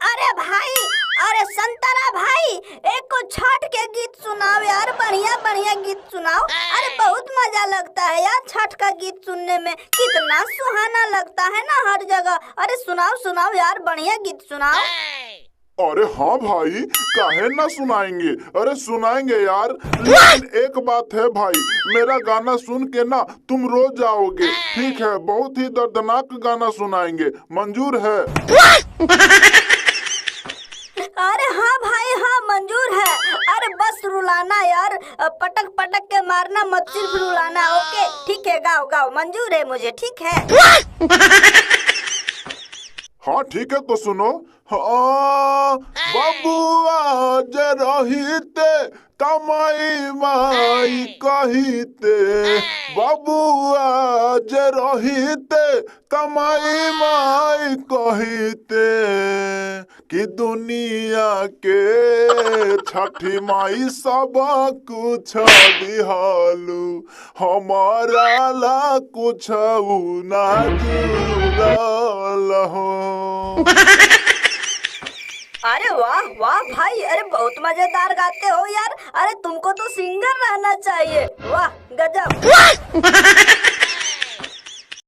अरे भाई, अरे संतरा भाई, एक को छठ के गीत सुनाओ यार, बढ़िया बढ़िया गीत सुनाओ। अरे बहुत मजा लगता है यार छठ का गीत सुनने में, कितना सुहाना लगता है ना हर जगह। अरे सुनाओ सुनाओ यार, बढ़िया गीत सुनाओ। अरे हाँ भाई, काहे ना सुनाएंगे, अरे सुनाएंगे यार। लेकिन एक बात है भाई, मेरा गाना सुन के ना तुम रो जाओगे, ठीक है? बहुत ही दर्दनाक गाना सुनाएंगे, मंजूर है? अरे हाँ भाई हाँ, मंजूर है। अरे बस रुलाना यार, पटक पटक के मारना मत, सिर्फ रुलाना। ओके ठीक है, गाओ गाओ, मंजूर है मुझे, ठीक है। हाँ ठीक है तो सुनो। हाँ बबुआ जे रहिते तमाई माई कहिते, बबुआ जे रहिते तमाई माई कहिते, कि दुनिया के छठी माई सब कुछ दिहालू, हमारा ला कुछ ना जुड़ल हो। अरे वाह वाह भाई, अरे बहुत मजेदार गाते हो यार। अरे तुमको तो सिंगर रहना चाहिए, वाह गजब।